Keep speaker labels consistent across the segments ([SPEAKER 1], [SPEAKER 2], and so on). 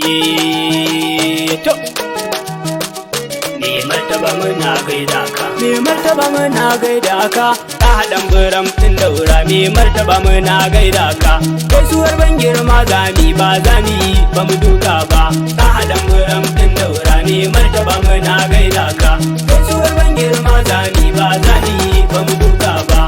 [SPEAKER 1] to me martaba muna gaida ka, me martaba muna gaida ka, ta haɗan biram ɗin daura, me martaba muna gaida ka. Gaisuwar ban girma zami ba zami ba mu duka ba, ta haɗan biram ɗin daura, me martaba muna gaida ka. Gaisuwar ban girma zami ba zami ba mu duka ba.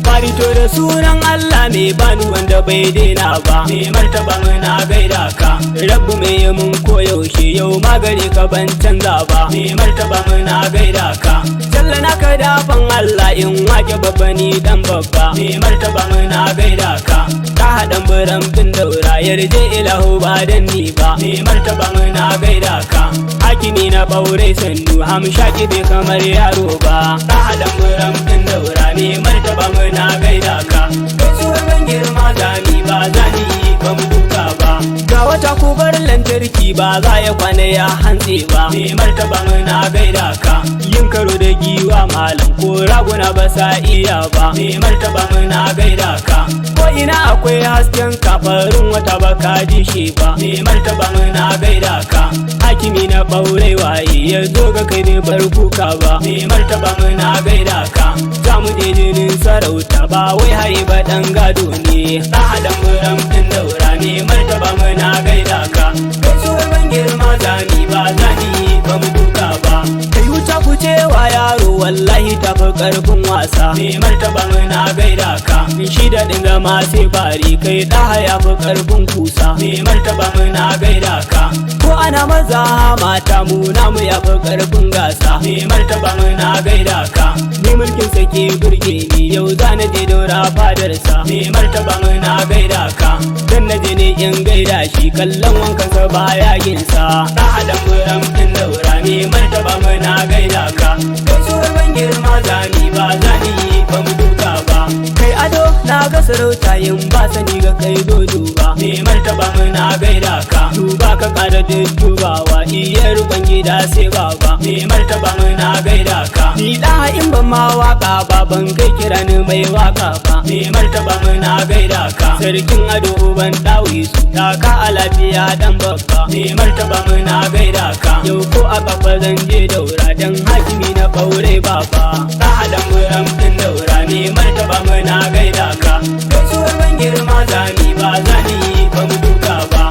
[SPEAKER 1] Farito da sunan Allah mai bani wanda bai daina ba, me martaba muna gaida ka. Rabbu mai yi mun koyaushe yau magari ka ban canza ba, me martaba muna gaida ka. Jalla na ka dafan Allah in wake babba ni dan babba, me martaba muna gaida ka. Ta haɗan biram ɗin daura yarje ilahu ba dan ni ba, me martaba muna gaida ka. Hakimi na ɓaure sandu hamshaki bai kamar yaro ba, ta haɗan biram ɗin daura, me martaba muna gaida ka. Gaisuwar ban girma zami ba zani ba mu duka ba, ga wata kubar lantarki ba za ya kwana ya hantse ba, me martaba muna gaida ka. Yin karo da giwa malam ko raguna ba sa iya ba, me martaba muna gaida ka. Ko ina akwai hasken kafarin wata ba ka ji shi ba, me martaba muna gaida ka. Hakimi na ɓaure waye ya zo ga kai bai bar kuka ba, me martaba muna gaida ka. Za mu je jinin sarauta ba wai haye ba ɗan gado ne, ta haɗan biram ɗin daura, me martaba muna gaida ka. Gaisuwar ban girma zami ba zani ba mu duka ba, kai wuta ku cewa yaro wallahi tafi ƙarfin wasa, me martaba muna gaida ka. Shi da ɗin zama sai bari kai ɗaha ya fi ƙarfin kusa, me martaba muna gaida ka. Ko ana maza mata mu namu ya fi ƙarfin gasa, me martaba muna gaida ka. Ni mulkin sake burge ni yau za na je daura fadarsa, me martaba muna gaida ka. Dan na je ne in gaida shi kallon wankansa baya ginsa, ta haɗan biram ɗin daura, me martaba muna gaida ka. Gaisuwar ban girma zani ba zani ba mu duka ba, kai ado na ga sarauta yin ba sani ga kai zo duba, me martaba muna gaida ka. Duba ka ƙara dubawa iya rukun gida sai baba, me martaba muna gaida ka. Ni da in ban ma waka ba ban kai kira ni mai waka ba, me martaba muna gaida ka. Sarkin ado ban dawi su taka a lafiya dan babba, me martaba muna gaida ka. Yau ko a kafa zan je daura dan hakimi na ɓaure baba, ta haɗan biram ɗin daura, me martaba muna gaida ka. Gaisuwar ban girma zami ba zani ba mu duka ba.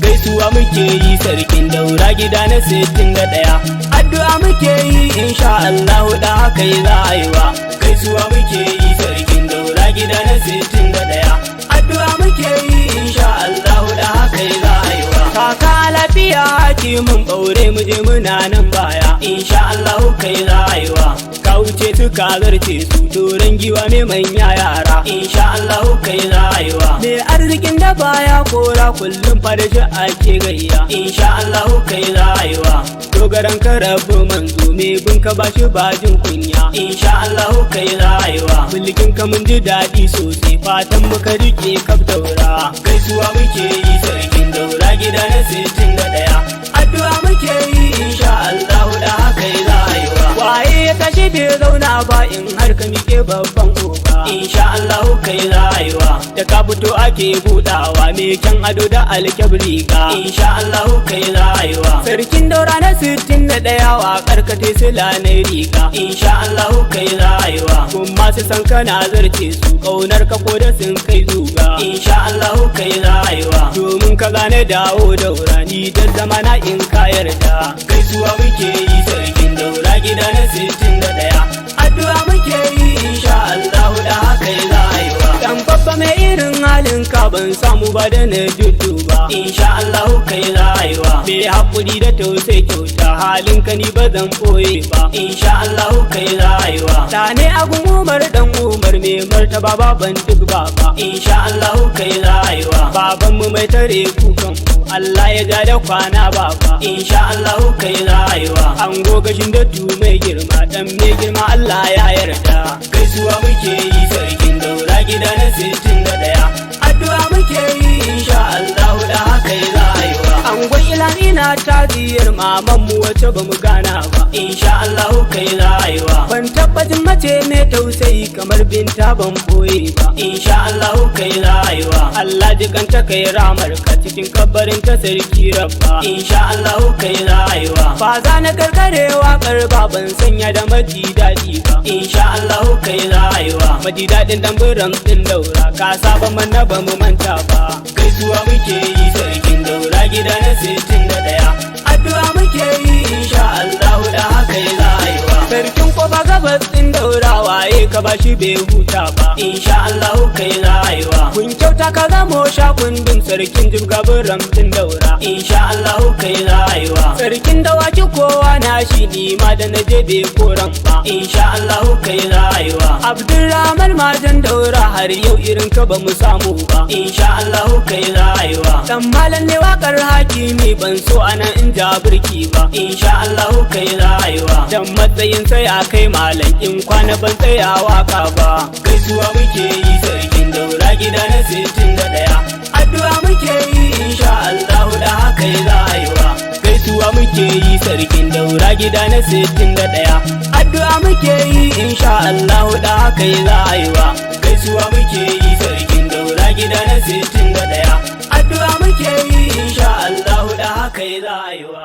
[SPEAKER 1] Gaisuwa muke yi sarkin daura gida na 61, addu'a muke yi insha Allah da haka yi za a yi wa. Gaisuwa muke yi sarkin daura gida na 61, addu'a muke yi insha Allah da haka yi za a yi wa. Kaka lafiya hakimin ɓaure mu je muna nan baya, insha Allah kai za a yi wa. Ka wuce su ka zarce su turan giwa mai manya yara, insha Allah kai za a yi wa. Me arzikin da baya kora kullum farashi ake gayya, insha Allah kai za a yi wa. Dogaran ka rabu manzo me bin ka bashi bajin kunya, insha Allah kai za a yi wa. Mulkin ka mun ji daɗi sosai fatan muka rike kaf daura. Gaisuwa muke yi sarkin daura gida na 61, addu'a muke yi insha Allah da haka yi za a yi wa. Waye ya tashi bai zauna ba in har ka mike babban oba, insha Allah kai za a yi wa. Da ka fito ake budawa me kyan ado da alkyabri ga, insha Allah kai za a yi wa. Sarkin daura na 61 wa karkate sila na riga, insha Allah kai za a yi wa. Kun masu san kana zarce su kaunar ka ko da sun kai zuga, insha Allah kai za a yi wa. Domin ka gane dawo daura ni da zamana in ka yarda. Gaisuwa muke yi sarkin daura gida na 61, addu'a muke yi insha Allah da haka yi za a yi wa. Dan babba mai irin halin ka ban samu ba da na ba, insha Allah kai za a yi wa. Me haƙuri da tausai kyauta halin ka ni ba zan ɓoye ba, insha Allah kai za a yi wa. Ta ne agun Umar dan Umar me martaba baban duk baba, insha Allah kai za a yi wa. Baban mu mai tare kukan Allah ya ja da kwana baba insha Allah kai rayuwa an gogashin da tu mai girma dan mai girma Allah ya yarda gaisuwa muke yi sarkin daura gida na 61 addu'a muke yi insha Allah da haka yi rayuwa an gwai ilani na taziyar maman mu wace bamu gana ba insha Allah kai rayuwa ban tabbatin mace mai tausayi kamar binta ban boye ba insha Allah kai rayuwa Allah jikanta kai ramar ka cikin kabarin ta sarki rabba insha Allah kai rayuwa fa za na karkare waƙar ba ban sanya da maji daɗi ba insha Allah kai rayuwa maji daɗin dan buram din daura ka saba mana ba mu manta ba gaisuwa muke yi sarkin daura gida na 61 addu'a muke yi insha Allah da haka yi rayuwa sarkin kofa gabas din daura waye ka bashi bai huta ba insha Allah kai rayuwa kun kyauta ka zamo shakundin sarkin jibgaburam din daura insha Allah kai rayuwa sarkin dawaki kowa na shi ni ma da naje bai koran ba insha Allah kai rayuwa Abdulrahman majan daura har yau irin ka ba mu samu ba insha Allah kai rayuwa dan malan ne wakar hakimi ban so anan in ja burki ba insha Allah kai rayuwa dan matsayin sai a kai malan in kwana ban tsaya waka ba gaisuwa muke yi sarkin daura gida na 61 addu'a muke yi insha Allah da haka yi rayuwa gaisuwa muke yi sarkin daura gida na 61 addu'a muke yi insha Allah da haka yi rayuwa gaisuwa muke yi sarkin daura gida na 61 addu'a muke yi insha Allah da haka yi rayuwa